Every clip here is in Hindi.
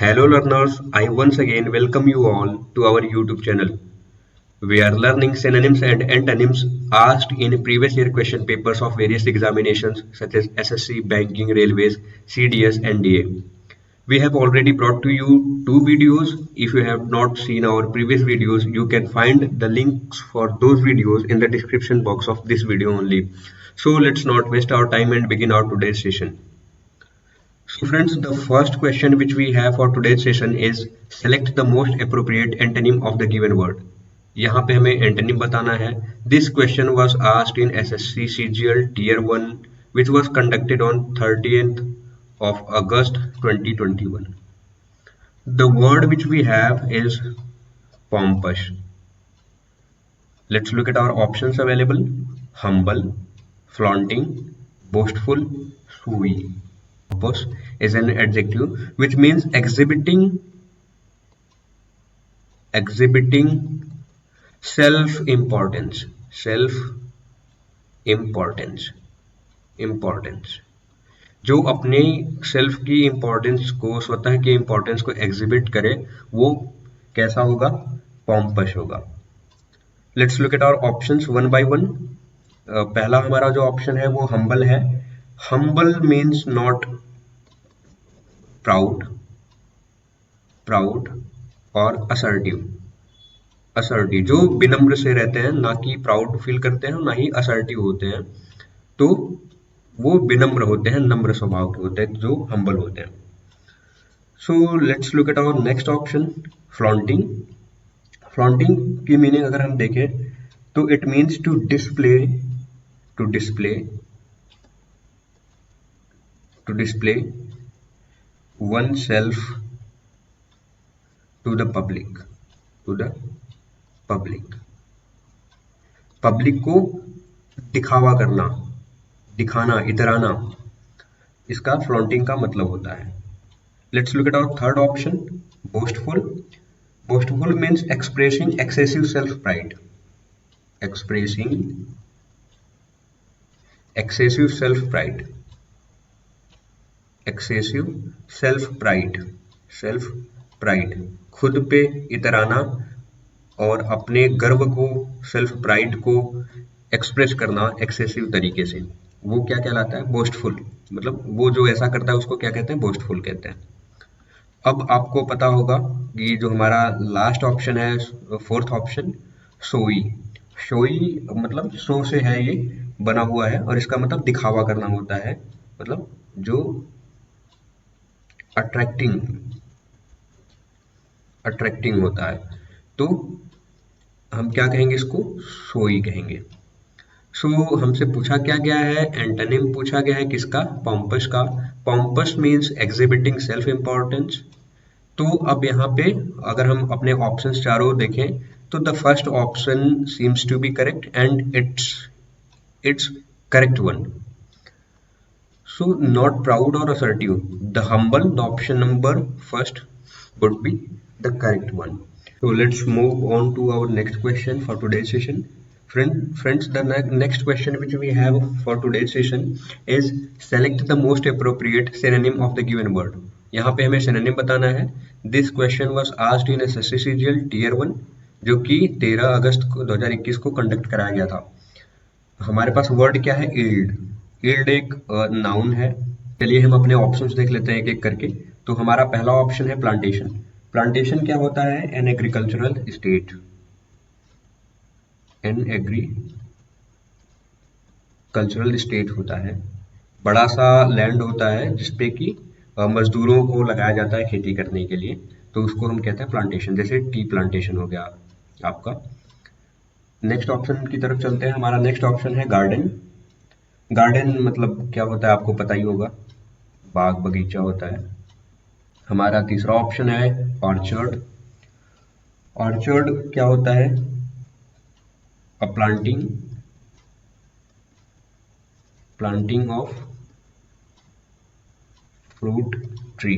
Hello learners, I once again welcome you all to our YouTube channel. We are learning synonyms and antonyms asked in previous year question papers of various examinations such as SSC, Banking, Railways, CDS and DA. We have already brought to you two videos. If you have not seen our previous videos, you can find the links for those videos in the description box of this video only. So let's not waste our time and begin our today's session. So friends, the first question which we have for today's session is select the most appropriate antonym of the given word. यहाँ पे हमें antonym बताना है. This question was asked in SSC CGL Tier 1 which was conducted on 30th of August 2021. The word which we have is pompous. Let's look at our options available. Humble, flaunting, boastful, showy. Pompous is an adjective which means exhibiting self-importance, importance. जो अपने सेल्फ की इम्पोर्टेंस को, स्वतः की इम्पोर्टेंस को एग्जिबिट करे, वो कैसा होगा? पॉम्पस होगा. Let's look at our options one by one. पहला हमारा जो ऑप्शन है वो हम्बल है. हम्बल मीन्स नॉट प्राउड और असर्टिव. जो विनम्र से रहते हैं, ना कि प्राउड फील करते हैं, ना ही असर्टिव होते हैं, तो वो विनम्र होते हैं, नम्र स्वभाव के होते हैं, जो हम्बल होते हैं. So let's look at our next option flaunting. Flaunting की मीनिंग अगर हम देखें तो it means to display oneself to the public को दिखावा करना, दिखाना, इतराना, इसका फ्लॉन्टिंग का मतलब होता है. Let's look at our third option boastful means expressing excessive self pride, खुद पे इतराना और अपने गर्व को, सेल्फ प्राइड को एक्सप्रेस करना एक्सेसिव तरीके से, वो क्या कहलाता है? बोस्टफुल. मतलब वो जो ऐसा करता है उसको क्या कहते हैं? बोस्टफुल कहते हैं. अब आपको पता होगा कि जो हमारा लास्ट ऑप्शन है, फोर्थ ऑप्शन, शोई मतलब शो से है, ये बना हुआ है और इसका मतलब दिखावा करना होता है, मतलब जो अट्रैक्टिंग होता है, तो हम क्या कहेंगे? इसको शोई कहेंगे. सो हमसे पूछा क्या गया है? एंटोनिम पूछा गया है किसका? पॉम्पस का. Pompous means exhibiting self importance. तो अब यहाँ पे अगर हम अपने ऑप्शंस चारों देखें तो the first option seems to be correct and it's correct one. So not proud or assertive, the humble, the option number first would be the correct one. So let's move on to our next question for today's session. Friends, the next question which we have for today's session is select the most appropriate synonym of the given word. यहाँ पे हमें synonym बताना है. This question was asked in SSC CGL Tier 1 जो कि 13 अगस्त 2021 को कंडक्ट कराया गया था. हमारे पास वर्ड क्या है? ईल्ड एक नाउन है. चलिए हम अपने ऑप्शंस देख लेते हैं एक एक करके. तो हमारा पहला ऑप्शन है प्लांटेशन क्या होता है? एन एग्रीकल्चरल स्टेट होता है. बड़ा सा लैंड होता है जिसपे कि मजदूरों को लगाया जाता है खेती करने के लिए, तो उसको हम कहते हैं प्लांटेशन. जैसे टी प्लांटेशन हो गया आपका. नेक्स्ट ऑप्शन की तरफ चलते हैं. हमारा नेक्स्ट ऑप्शन है गार्डन मतलब क्या होता है? आपको पता ही होगा, बाग बगीचा होता है. हमारा तीसरा ऑप्शन है ऑर्चर्ड क्या होता है? अ प्लांटिंग ऑफ फ्रूट ट्री.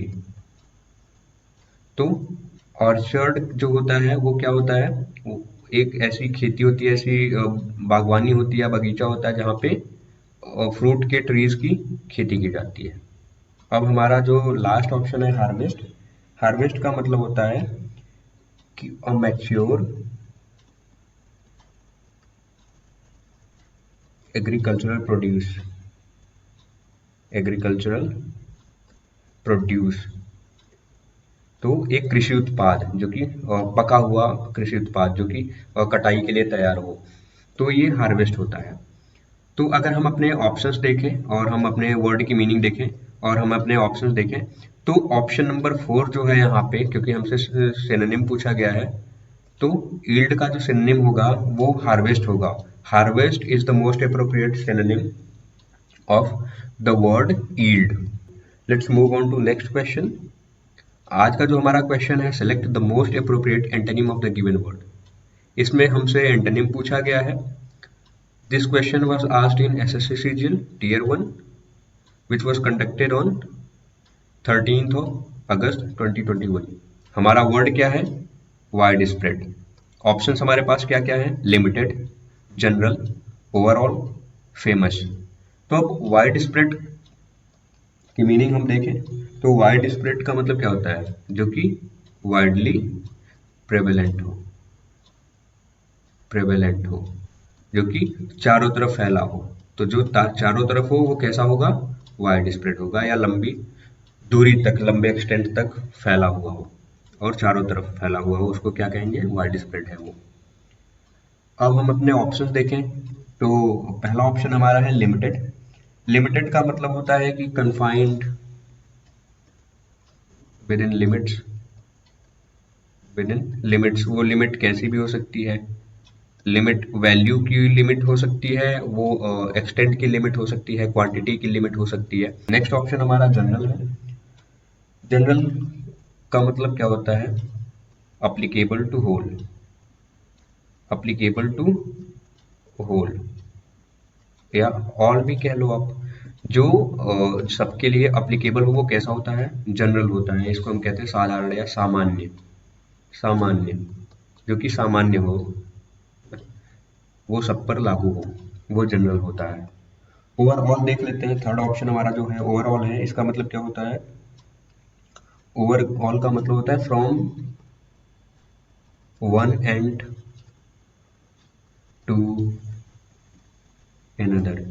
तो ऑर्चर्ड जो होता है वो क्या होता है? वो एक ऐसी खेती होती है, ऐसी बागवानी होती है, बगीचा होता है जहाँ पे फ्रूट के ट्रीज की खेती की जाती है. अब हमारा जो लास्ट ऑप्शन है हार्वेस्ट का मतलब होता है कि अ मैच्योर एग्रीकल्चरल प्रोड्यूस, तो एक कृषि उत्पाद जो कि पका हुआ कृषि उत्पाद जो कि कटाई के लिए तैयार हो, तो ये हार्वेस्ट होता है। तो अगर हम अपने ऑप्शंस देखें और हम अपने वर्ड की मीनिंग देखें और हम अपने ऑप्शंस देखें, तो ऑप्शन नंबर 4 जो है यहाँ पे, क्योंकि हमसे सिनोनिम पूछा गया है, तो यील्ड का जो सिनोनिम होगा वो हार्वेस्ट होगा। Harvest is the most appropriate synonym of the word yield. Let's move on to next question. आज का जो हमारा क्वेश्चन है, select the most appropriate antonym of the given word. इसमें हमसे एंटोनिम पूछा गया है। This question was asked in SSC CGL tier 1 which was conducted on 13th of August 2021। हमारा वर्ड क्या है? Wide spread. ऑप्शंस हमारे पास क्या क्या है? Limited, general, overall, famous. तो अब वाइड स्प्रेड की मीनिंग हम देखें तो वाइड स्प्रेड का मतलब क्या होता है? जो कि वाइडली प्रेवेलेंट हो, जो कि चारों तरफ फैला हो। तो जो चारों तरफ हो वो कैसा होगा? वाइड स्प्रेड होगा, या लंबी दूरी तक, लंबे एक्सटेंट तक फैला हुआ हो और चारों तरफ फैला हुआ हो, उसको क्या कहेंगे? वाइड स्प्रेड है वो। अब हम अपने ऑप्शंस देखें तो पहला ऑप्शन हमारा है लिमिटेड। लिमिटेड का मतलब होता है कि कन्फाइंड विद इन लिमिट्स। वो लिमिट कैसी भी हो सकती है। लिमिट वैल्यू की लिमिट हो सकती है, वो एक्सटेंट की लिमिट हो सकती है, क्वांटिटी की लिमिट हो सकती है। नेक्स्ट ऑप्शन हमारा जनरल है। जनरल का मतलब क्या होता है? Applicable to whole. या ऑल भी कह लो आप। जो सबके लिए अप्लीकेबल हो वो कैसा होता है? जनरल होता है। इसको हम कहते हैं साधारण या सामान्य, जो कि सामान्य हो, वो सब पर लागू हो, वो जनरल होता है। ओवरऑल देख लेते हैं। थर्ड ऑप्शन हमारा जो है ओवरऑल है। इसका मतलब क्या होता है? ओवरऑल का मतलब होता है from one end to another,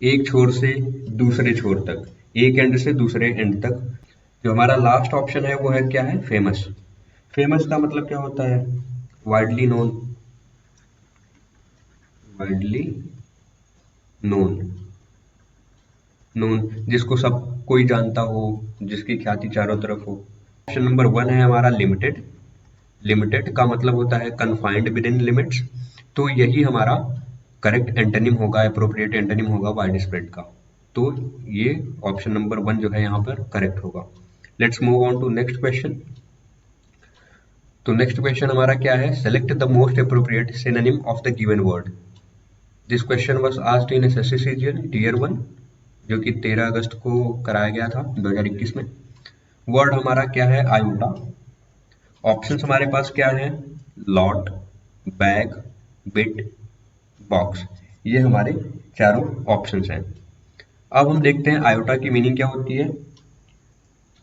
एक छोर से दूसरे छोर तक, एक एंड से दूसरे एंड तक। जो हमारा लास्ट ऑप्शन है वो है क्या है? फेमस। फेमस का मतलब क्या होता है? वाइडली नोन, जिसको सब कोई जानता हो, जिसकी ख्याति चारों तरफ हो। ऑप्शन नंबर 1 है हमारा लिमिटेड। लिमिटेड का मतलब होता है कन्फाइंड विद इन लिमिट्स। तो यही हमारा करेक्ट एंटोनिम होगा, अप्रोप्रिएट एंटोनिम होगा वाइड स्प्रेड का। तो ये ऑप्शन नंबर 1 जो है यहाँ पर करेक्ट होगा। Let's move on to next question. तो नेक्स्ट क्वेश्चन हमारा क्या है? Select the most appropriate synonym of the given word. This question was asked in SSC CGL tier 1, जो कि 13 अगस्त को कराया गया था 2021 में। वर्ड हमारा क्या है? आयोटा। ऑप्शंस हमारे पास क्या है? Lot, bag, bit, box. ये हमारे चारों ऑप्शंस हैं। अब हम देखते हैं आयोटा की मीनिंग क्या होती है।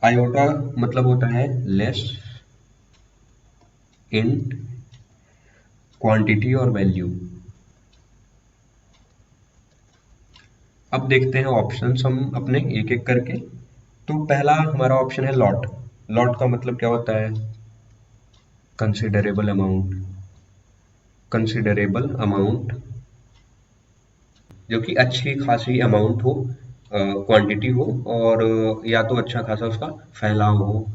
आयोटा मतलब होता है लेस इन क्वांटिटी और वैल्यू। अब देखते हैं ऑप्शंस हम अपने एक एक करके। तो पहला हमारा ऑप्शन है लॉट। लॉट का मतलब क्या होता है? कंसिडरेबल अमाउंट, जो कि अच्छी खासी अमाउंट हो, क्वांटिटी हो, और या तो अच्छा खासा उसका फैलाव हो,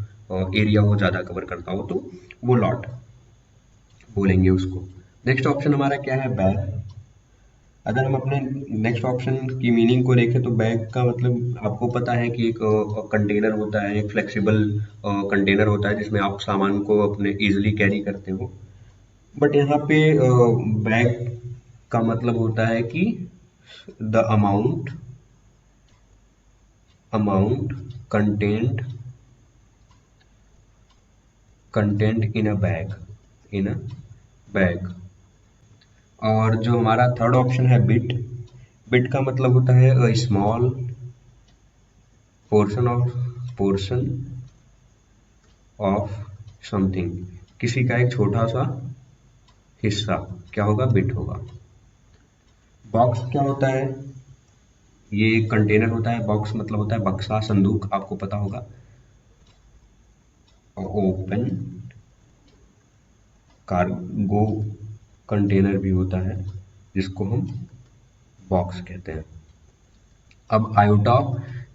एरिया हो, ज़्यादा कवर करता हो, तो वो लॉट बोलेंगे उसको। नेक्स्ट ऑप्शन हमारा क्या है? बैग। अगर हम अपने नेक्स्ट ऑप्शन की मीनिंग को देखें तो बैग का मतलब आपको पता है कि एक कंटेनर होता है, एक फ्लेक्सिबल कंटेनर होता है जिसमें आप सामान को अपने इजीली कैरी करते हो। बट यहाँ पे बैग का मतलब होता है कि the amount content in a bag. और जो हमारा थर्ड ऑप्शन है बिट। बिट का मतलब होता है स्मॉल पोर्शन ऑफ समथिंग, किसी का एक छोटा सा हिस्सा क्या होगा, बिट होगा। बॉक्स क्या होता है, ये एक कंटेनर होता है। बॉक्स मतलब होता है बक्सा, संदूक, आपको पता होगा। ओपन कार्गो कंटेनर भी होता है जिसको हम बॉक्स कहते हैं। अब आयोटा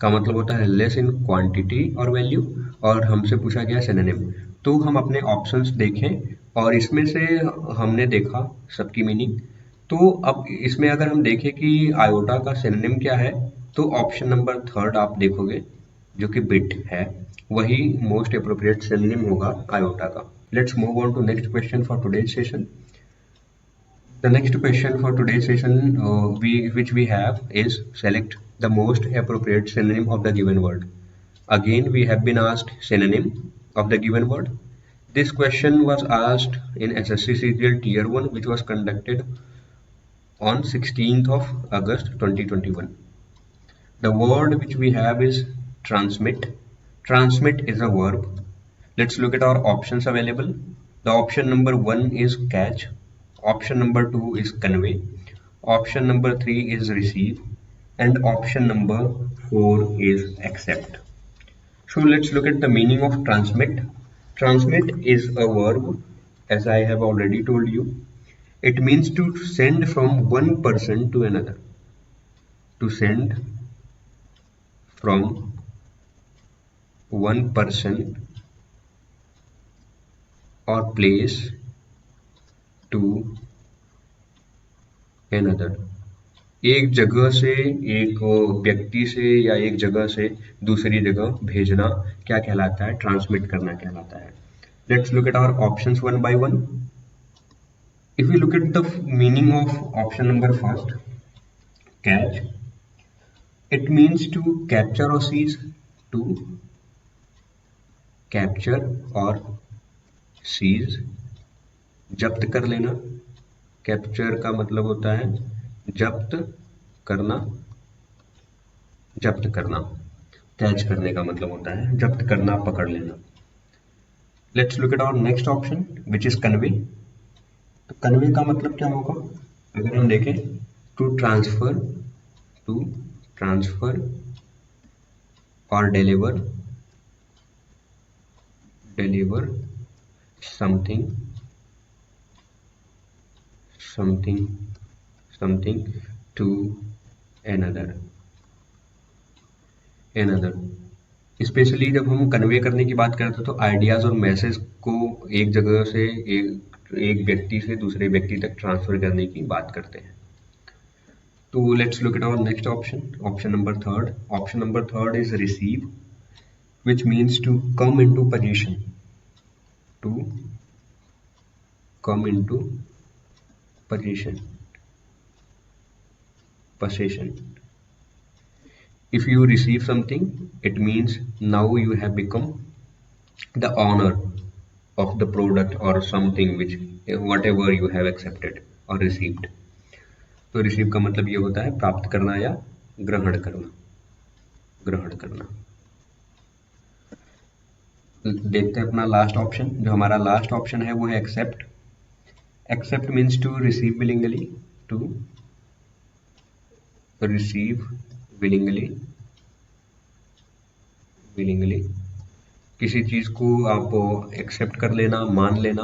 का मतलब होता है लेस इन क्वांटिटी और वैल्यू, और हमसे पूछा गया सिनोनिम। तो हम अपने ऑप्शंस देखें और इसमें से हमने देखा सबकी मीनिंग। तो अब इसमें अगर हम देखें कि आयोटा का सिनोनिम क्या है, तो ऑप्शन नंबर थर्ड आप देखोगे जो कि बिट है, वही मोस्ट अप्रोप्रिएट सिनोनिम होगा आयोटा का। Let's move on to next question for today's session. The next question for today's session which we have is select the most appropriate synonym of the given word. Again, we have been asked synonym of the given word. This question was asked in SSC CGL Tier 1, which was conducted on 16th of August 2021. The word which we have is transmit. Transmit is a verb. Let's look at our options available. The option number 1 is catch. Option number 2 is convey. Option number 3 is receive. And option number 4 is accept. So let's look at the meaning of transmit. Transmit is a verb, as I have already told you. It means to send from one person to another. To send from one person or place to another. एक जगह से, एक व्यक्ति से या एक जगह से दूसरी जगह भेजना क्या कहलाता है, ट्रांसमिट करना कहलाता है। Let's look at our options one by one. If you look at the meaning of option number first, catch, it means to capture और सीज। टू कैप्चर और सीज, जब्त कर लेना। कैप्चर का मतलब होता है जब्त करना, जब्त करना। कैच करने का मतलब होता है जब्त करना, पकड़ लेना। Let's look at our next option which is convey. तो कन्वे का मतलब क्या होगा, अगर हम देखें, टू ट्रांसफर, टू ट्रांसफर और deliver, deliver something, something, something to another, another। Specially जब हम कन्वे करने की बात करते हैं तो आइडियाज और मैसेज को एक जगह से एक व्यक्ति से दूसरे व्यक्ति तक ट्रांसफर करने की बात करते हैं। तो let's look at our next option, option number third. Option number third is receive, which means to come into position, to come into position, possession। If you receive something, it means now you have become the owner of the product or something which whatever you have accepted or received। तो रिसीव का मतलब ये होता है प्राप्त करना या ग्रहण करना, ग्रहण करना। देखते हैं अपना लास्ट ऑप्शन। जो हमारा लास्ट ऑप्शन है वो है accept. Accept means to receive willingly, to receive willingly, willingly. किसी चीज को आप एक्सेप्ट कर लेना, मान लेना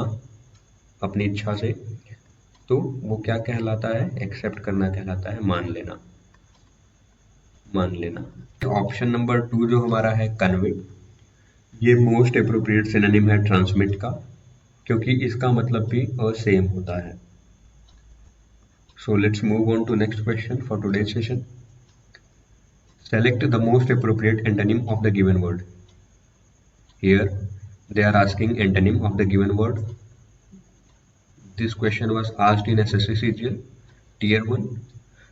अपनी इच्छा से, तो वो क्या कहलाता है, एक्सेप्ट करना कहलाता है, मान लेना, मान लेना। ऑप्शन नंबर 2 जो हमारा है कन्वे, ये मोस्ट अप्रोप्रिएट सिनोनिम है ट्रांसमिट का, क्योंकि इसका मतलब भी सेम होता है। So let's move on to next question for today's session. Select the most appropriate antonym of the given word. Here they are asking antonym of the given word. This question was asked in SSC CGL Tier 1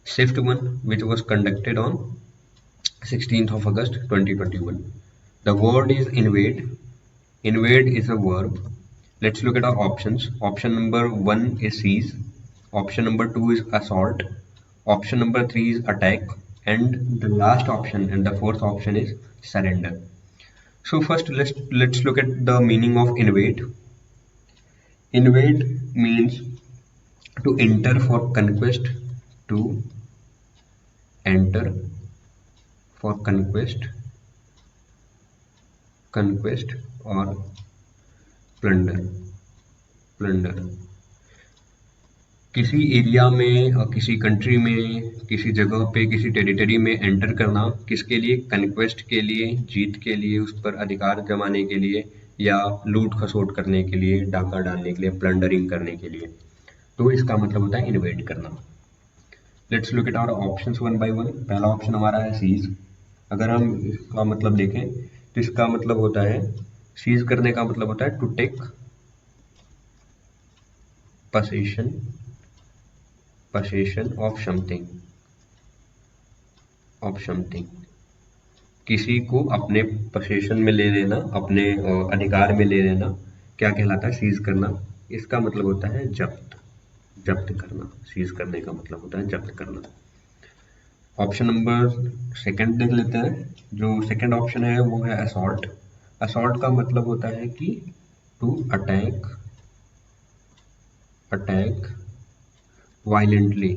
Shift 1, which was conducted on 16th of August 2021. The word is invade. Invade is a verb. Let's look at our options. Option number 1 is seize. Option number 2 is assault. Option number 3 is attack. And the last option and the fourth option is surrender. So first let's look at the meaning of invade. Invade means to enter for conquest, to enter for conquest or plunder. Plunder किसी एरिया में और किसी कंट्री में, किसी जगह पे, किसी टेरिटरी में एंटर करना, किसके लिए? कन्क्वेस्ट के लिए, जीत के लिए, उस पर अधिकार जमाने के लिए, या लूट खसोट करने के लिए, डाका डालने के लिए, प्लंडरिंग करने के लिए। तो इसका मतलब होता है इन्वेड करना। Let's look at our options one by one. पहला ऑप्शन हमारा है सीज। अगर हम इसका मतलब देखें तो इसका मतलब होता है, सीज करने का मतलब होता है to take possession of something, किसी को अपने possession में ले लेना, अपने अधिकार में ले लेना, क्या कहलाता है? सीज करना। इसका मतलब होता है जब्त करना। सीज करने का मतलब होता है जब्त करना। ऑप्शन नंबर सेकंड देख लेते हैं। जो सेकंड ऑप्शन है वो है असॉल्ट। असॉल्ट का मतलब होता है कि टू अटैक वायलेंटली।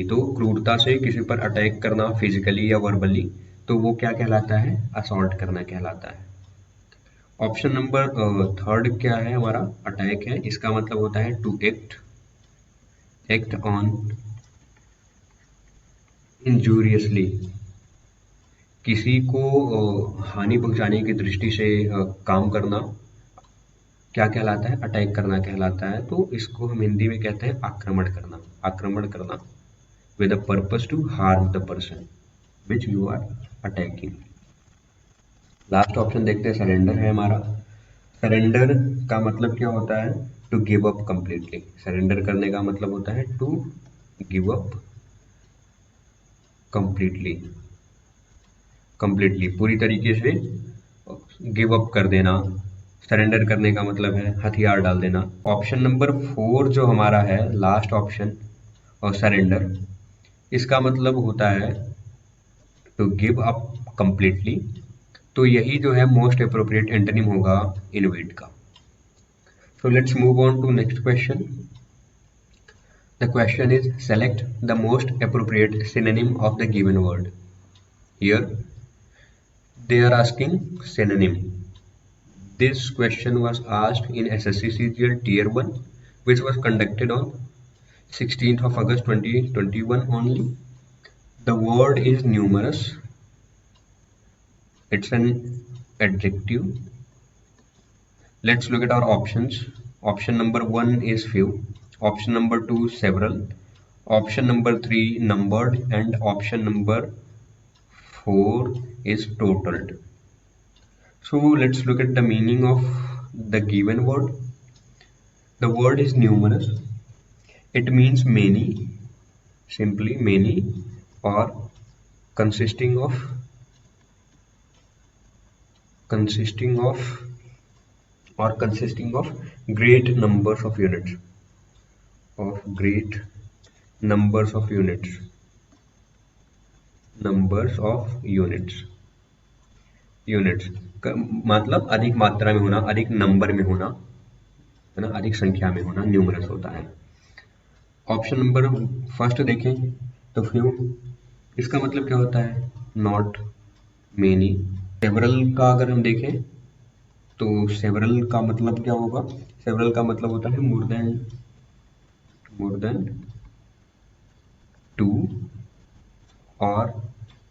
तो क्रूरता से किसी पर अटैक करना, फिजिकली या वर्बली, तो वो क्या कहलाता है? असॉल्ट करना कहलाता है। ऑप्शन नंबर थर्ड क्या है हमारा? अटैक है। इसका मतलब होता है टू एक्ट ऑन इंजूरियसली, किसी को हानि पहुंचाने की दृष्टि से काम करना, क्या कहलाता है? अटैक करना कहलाता है। तो इसको हम हिंदी में कहते हैं आक्रमण करना with a purpose to harm the person which you are attacking। Last option देखते हैं, सरेंडर है हमारा। सरेंडर का मतलब क्या होता है? To give up completely. Surrender करने का मतलब होता है टू गिव अप कंप्लीटली, पूरी तरीके से गिव अप कर देना। सरेंडर करने का मतलब है हथियार डाल देना। ऑप्शन नंबर 4 जो हमारा है लास्ट ऑप्शन, और सरेंडर, इसका मतलब होता है टू गिव अप कंप्लीटली। तो यही जो है मोस्ट अप्रोप्रिएट एंटोनिम होगा इनोवेट का। So let's move on to next question. The question is select the most appropriate synonym of the given word. Here they are asking synonym. This question was asked in SSC CGL Tier 1, which was conducted on 16th of August 2021 only. The word is numerous. It's an adjective. Let's look at our options. Option number 1 is few. Option number 2 several. Option number 3 numbered, and option number 4 is totaled. So let's look at the meaning of the given word. The word is numerous. It means many, simply many, or consisting of great numbers of units, मतलब अधिक मात्रा में होना, अधिक नंबर में होना, है ना, अधिक संख्या में होना न्यूमरस होता है। ऑप्शन नंबर फर्स्ट देखें तो फ्यू, इसका मतलब क्या होता है? Not many. सेवरल का अगर हम देखें तो सेवरल का मतलब क्या होगा? सेवरल का मतलब होता है मोर देन टू, और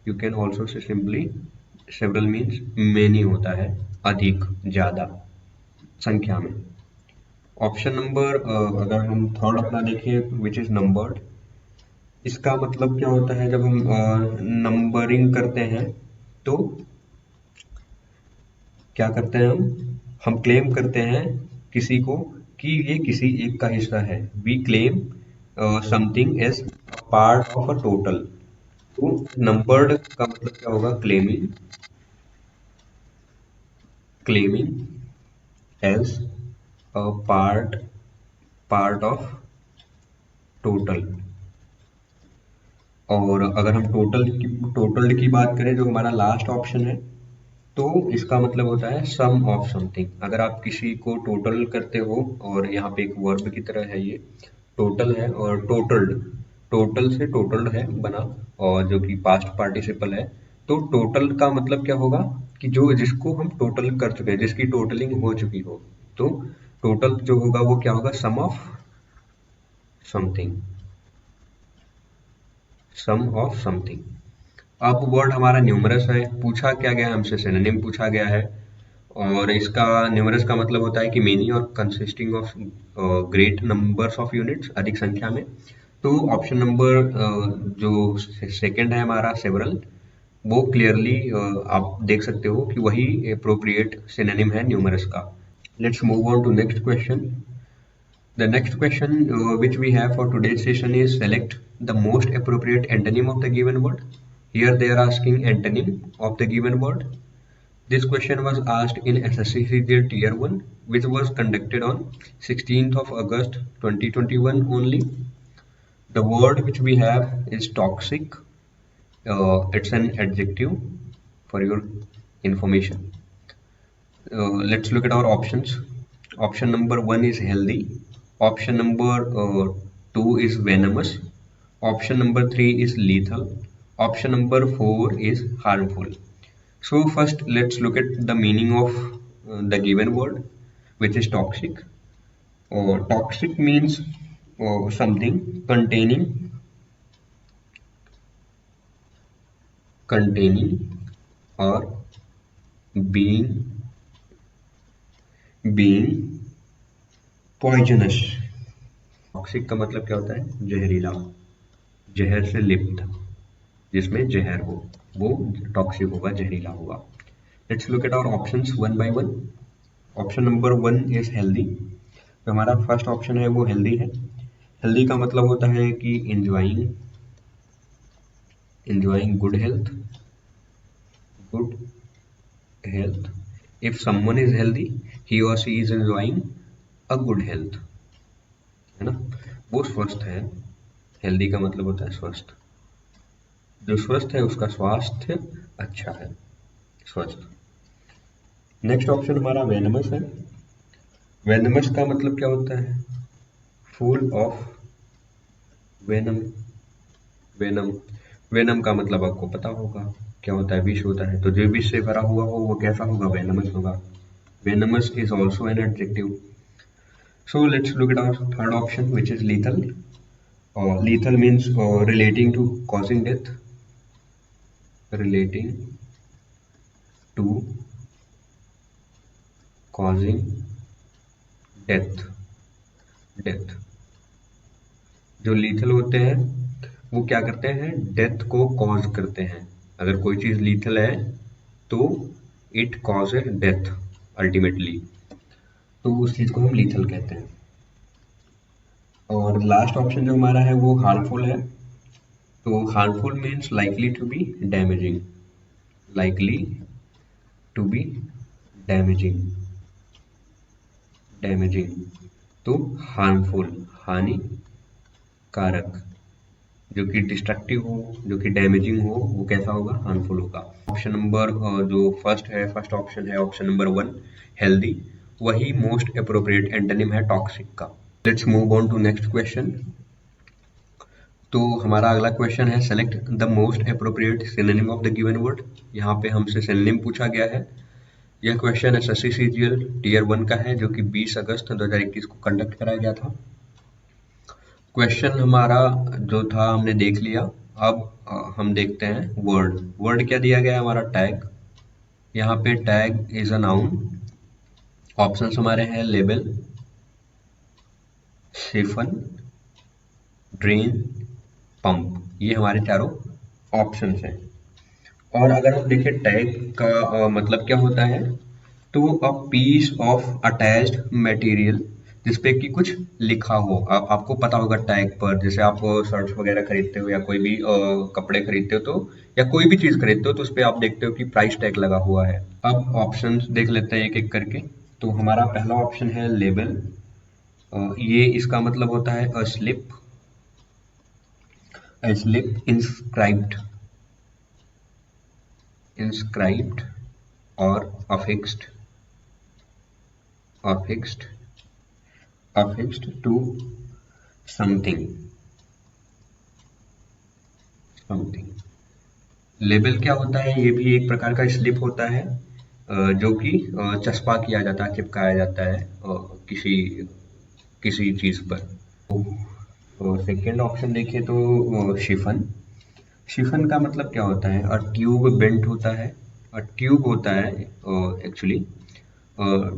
you can also say simply several means many होता है, अधिक, ज्यादा संख्या में। ऑप्शन नंबर अगर हम थर्ड अपना देखें विच इज नंबर्ड, इसका मतलब क्या होता है? जब हम नंबरिंग करते हैं तो क्या करते हैं? हम क्लेम करते हैं किसी को कि ये किसी एक का हिस्सा है। We claim something as part of a total. तो नंबर्ड का मतलब क्या होगा? Claiming as a part of total. और अगर हम टोटल की बात करें जो हमारा लास्ट ऑप्शन है, तो इसका मतलब होता है सम ऑफ समथिंग। अगर आप किसी को टोटल करते हो, और यहाँ पे एक वर्ब की तरह है, ये टोटल है और टोटल्ड, टोटल से टोटल्ड है बना, और जो कि पास्ट पार्टिसिपल है, तो टोटल का मतलब क्या होगा कि जो जिसको हम टोटल कर चुके हैं, जिसकी टोटलिंग हो चुकी हो, तो टोटल जो होगा वो क्या होगा, some of something, some of something. अब वर्ड हमारा न्यूमरस है, पूछा क्या गया है हमसे, सिनोनिम पूछा गया है, और इसका न्यूमरस का मतलब होता है कि मेनी और consisting of great numbers of units, अधिक संख्या में। तो ऑप्शन नंबर जो सेकंड है हमारा सेवरल, वो क्लियरली आप देख सकते हो कि वही अप्रोप्रिएट सिनोनिम है न्यूमरस का। Let's move on to next question. The next question which we have for today's session is select the most appropriate antonym of the given word. Here they are asking antonym of the given word. This question was asked in SSC CGL Tier 1, which was conducted on 16th of August 2021 only. The word which we have is toxic. It's an adjective for your information. Let's look at our options. Option number 1 is healthy. Option number 2 is venomous. Option number 3 is lethal. Option number 4 is harmful. So first let's look at the meaning of the given word, which is toxic. Toxic means something containing or being poisonous. Toxic का मतलब क्या होता है, जहरीला, जहर से लिप्त, जिसमें जहर हो वो टॉक्सिक होगा, जहरीला होगा। Let's look at our options one by one. Option number 1 is healthy. तो हमारा फर्स्ट ऑप्शन है वो हेल्दी है। हेल्दी का मतलब होता है कि enjoying good health. If someone is healthy, he or she is enjoying a good health, है ना, वो स्वस्थ है। हेल्दी का मतलब होता है स्वस्थ, जो स्वस्थ है उसका स्वास्थ्य अच्छा है, स्वस्थ। नेक्स्ट ऑप्शन हमारा वेनमस है। वेनमस का मतलब क्या होता है, full of venom. Venom venom का मतलब आपको पता होगा क्या होता है, विष होता है, तो जो विष से भरा हुआ हो वो कैसा होगा, वेनमस होगा। Venomous is also an adjective. So let's look at our third option, which is lethal. Lethal means relating to causing death. Relating to causing death. Death. जो lethal होते हैं वो क्या करते हैं, डेथ को कॉज करते हैं। अगर कोई चीज lethal है तो इट कॉजेज डेथ अल्टीमेटली, तो उस चीज को हम lethal कहते हैं। और लास्ट ऑप्शन जो हमारा है वो हार्मफुल है। तो harmful means likely to be damaging, likely to be damaging। तो हार्मफुल हानिकारक, जो कि डिस्ट्रक्टिव हो, जो कि डैमेजिंग हो, वो कैसा होगा, हार्मफुल होगा। ऑप्शन नंबर जो फर्स्ट ऑप्शन है, ऑप्शन नंबर 1 हेल्दी, वही मोस्ट अप्रोप्रिएट एंटोनिम है टॉक्सिक का। Let's move on to next question. तो हमारा अगला क्वेश्चन है select the most appropriate synonym of the given word. यहाँ पे हमसे सिनोनिम पूछा गया है। यह क्वेश्चन एसएससी सीजीएल टीयर 1 का है, जो कि 20 अगस्त 2021 को कंडक्ट कराया गया था। क्वेश्चन हमारा जो था हमने देख लिया। अब हम देखते हैं वर्ड क्या दिया गया है हमारा, टैग। यहाँ पे tag is a noun. Options हमारे हैं लेबल, सिफन, ड्रेन, पंप। ये हमारे चारों ऑप्शंस हैं। और अगर हम देखें टैग का मतलब क्या होता है, तो a piece of attached material जिसपे कि कुछ लिखा हो। आपको पता होगा टैग पर, जैसे आप शर्ट्स वगैरह खरीदते हो या कोई भी कपड़े खरीदते हो, तो या कोई भी चीज खरीदते हो तो उस पे आप देखते हो कि प्राइस टैग लगा हुआ है। अब ऑप्शंस देख लेते हैं एक एक करके। तो हमारा पहला ऑप्शन है लेबल। ये इसका मतलब होता है a slip. A slip inscribed or affixed to something. Label क्या होता है? ये भी एक प्रकार का स्लिप होता है, जो कि चस्पा किया जाता है, चिपकाया जाता है किसी किसी चीज पर। तो सेकेंड ऑप्शन देखें तो शिफन का मतलब क्या होता है? ट्यूब बेंट होता है, ट्यूब होता है एक्चुअली,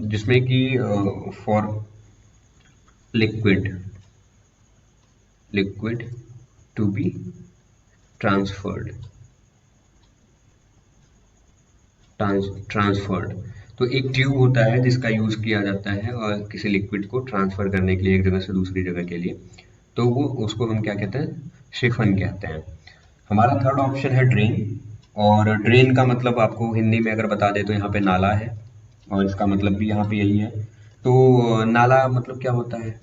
जिसमें कि for liquid to be transferred. तो एक ट्यूब होता है जिसका यूज किया जाता है और किसी लिक्विड को ट्रांसफर करने के लिए एक जगह से दूसरी जगह के लिए, तो वो उसको हम क्या कहते हैं? शिफन कहते हैं। हमारा थर्ड ऑप्शन है ड्रेन, और ड्रेन का मतलब आपको हिंदी में अगर बता दे तो यहाँ पे नाला है, और इसका मतलब भी यहाँ पे यही है। तो नाला मतलब क्या होता है?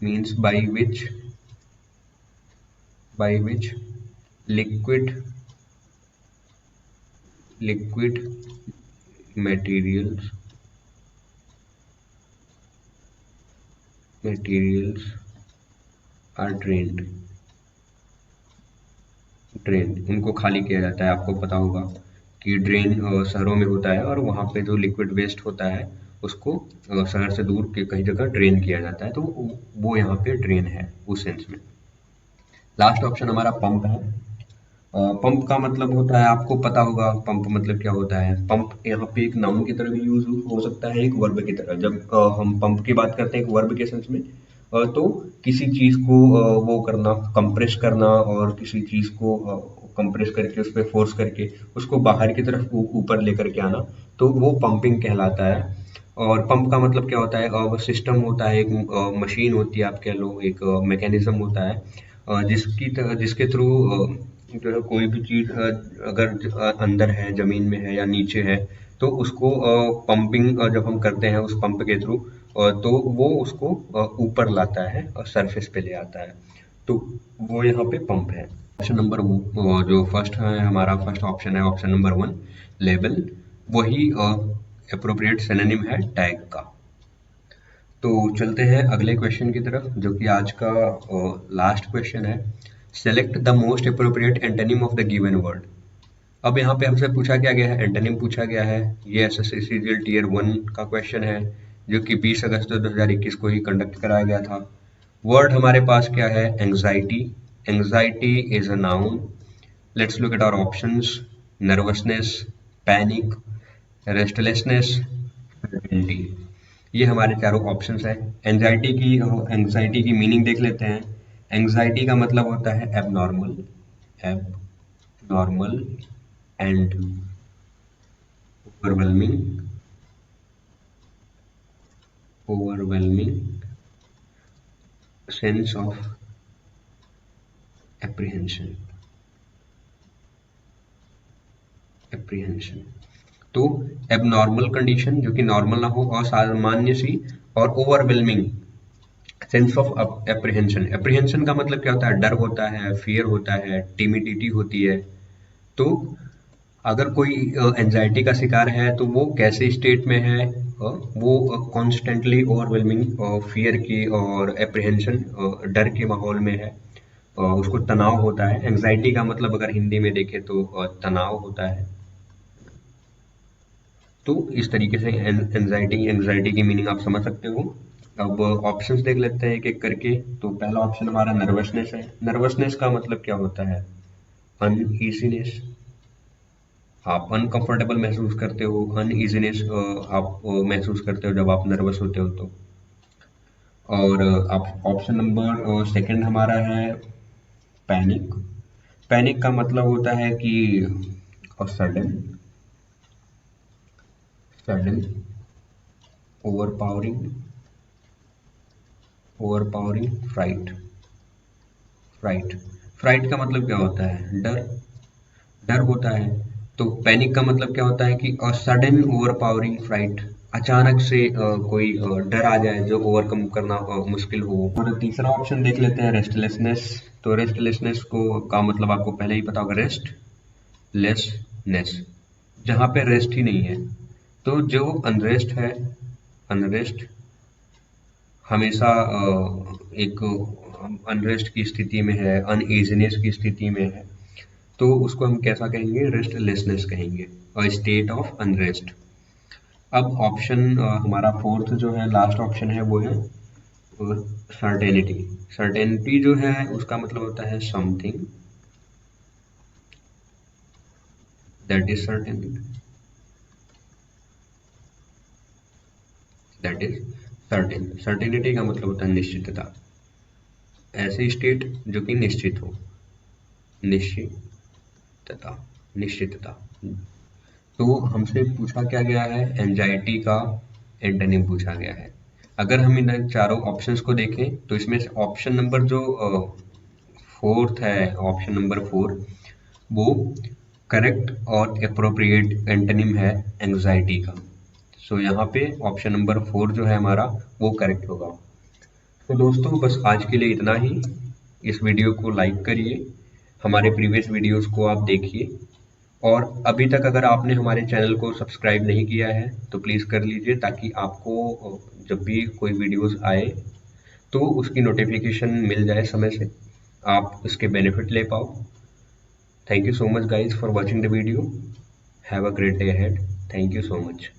Means by which liquid materials are drained, उनको खाली किया जाता है। आपको पता होगा कि ड्रेन शहरों में होता है, और वहाँ पे जो लिक्विड वेस्ट होता है उसको शहर से दूर के कहीं जगह ड्रेन किया जाता है, तो वो यहाँ पे ड्रेन है उस सेंस में। लास्ट ऑप्शन हमारा पंप है। पंप का मतलब होता है, आपको पता होगा पंप मतलब क्या होता है। पंप यहाँ पे एक नाउन की तरह भी यूज हो सकता है, एक वर्ब की तरह। जब हम पंप की बात करते हैं एक वर्ब के सेंस में, तो किसी चीज को वो करना, कंप्रेस करना, और किसी चीज को कंप्रेस करके उस पर फोर्स करके उसको बाहर की तरफ ऊपर लेकर के आना, तो वो पंपिंग कहलाता है। और पंप का मतलब क्या होता है? वो सिस्टम होता है, एक मशीन होती है, आप कह लो एक मैकेनिज्म होता है, जिसके थ्रू जो है कोई भी चीज अगर अंदर है, जमीन में है या नीचे है, तो उसको पंपिंग जब हम करते हैं उस पंप के थ्रू, तो वो उसको ऊपर लाता है और सरफेस पे ले आता है, तो वो यहाँ पे पंप है। ऑप्शन नंबर जो फर्स्ट है, हमारा फर्स्ट ऑप्शन है ऑप्शन नंबर 1 लेबल, वही अप्रोप्रिएट सिनोनिम है टैग का। तो चलते हैं अगले क्वेश्चन की तरफ, जो कि आज का लास्ट क्वेश्चन है। Select the most appropriate antonym of the given word. अब यहाँ पे हमसे पूछा क्या गया है? एंटोनिम पूछा गया है। ये एसएससी टीयर 1 का क्वेश्चन है, जो कि 20 अगस्त 2021 को ही कंडक्ट कराया गया था। वर्ड हमारे पास क्या है? Anxiety. Anxiety is a noun. Let's look at our options. Nervousness, panic, restlessness, ये हमारे चारों ऑप्शंस हैं। एंजाइटी की मीनिंग देख लेते हैं। एंजाइटी का मतलब होता है abnormal and overwhelming sense of apprehension. तो एबनॉर्मल कंडीशन जो कि नॉर्मल ना हो, असामान्य सी, और overwhelming sense of apprehension. Apprehension का मतलब क्या होता है? डर होता है, फियर होता है, टिमिडिटी होती है। तो अगर कोई एंजाइटी का शिकार है तो वो कैसे स्टेट में है? वो कॉन्स्टेंटली ओवरवेलमिंग फियर की और एप्रीहेंशन डर के माहौल में है, उसको तनाव होता है। एंजाइटी का मतलब अगर हिंदी में देखें तो तनाव होता है। तो इस तरीके से एंजाइटी की मीनिंग आप समझ सकते हो। अब ऑप्शंस देख लेते हैं एक एक करके। तो पहला ऑप्शन हमारा नर्वसनेस है। नर्वसनेस का मतलब क्या होता है? अनईजीनेस, आप अनकंफर्टेबल महसूस करते हो, अनईजीनेस आप महसूस करते हो जब आप नर्वस होते हो तो। और आप ऑप्शन नंबर सेकंड हमारा है पैनिक। पैनिक का मतलब होता है कि सडन ओवरपावरिंग फ्राइट का मतलब क्या होता है? डर होता है। तो पैनिक का मतलब क्या होता है? कि सडन ओवरपावरिंग फ्राइट, अचानक से कोई डर आ जाए जो ओवरकम करना मुश्किल हो। और तीसरा ऑप्शन देख लेते हैं, रेस्टलेसनेस। तो रेस्टलेसनेस को का मतलब आपको पहले ही पता होगा, रेस्ट लेसनेस, जहाँ पे रेस्ट ही नहीं है। तो जो अनरेस्ट है, अनरेस्ट हमेशा एक अनरेस्ट की स्थिति में है, अनईजीनेस की स्थिति में है, तो उसको हम कैसा कहेंगे, रेस्टलेसनेस कहेंगे, और स्टेट ऑफ अनरेस्ट। अब ऑप्शन हमारा फोर्थ जो है, लास्ट ऑप्शन है, वो है सर्टेनिटी। सर्टेनिटी जो है उसका मतलब होता है something that is certain, that is certain. Certainty का मतलब होता है निश्चितता, ऐसी स्टेट जो कि निश्चित हो, निश्चितता, निश्चितता। तो हमसे पूछा क्या गया है, एंजाइटी का एंटोनिम पूछा गया है। अगर हम इन चारों ऑप्शंस को देखें तो इसमें से ऑप्शन नंबर जो फोर्थ है, ऑप्शन नंबर 4, वो करेक्ट और अप्रोप्रिएट एंटोनिम है एंजाइटी का। सो यहाँ पे ऑप्शन नंबर 4 जो है हमारा, वो करेक्ट होगा। तो दोस्तों बस आज के लिए इतना ही। इस वीडियो को लाइक करिए, हमारे प्रीवियस वीडियोस को आप देखिए, और अभी तक अगर आपने हमारे चैनल को सब्सक्राइब नहीं किया है तो प्लीज़ कर लीजिए, ताकि आपको जब भी कोई वीडियोस आए तो उसकी नोटिफिकेशन मिल जाए समय से, आप उसके बेनिफिट ले पाओ। Thank you so much guys for watching the video. Have a great day ahead. Thank you so much.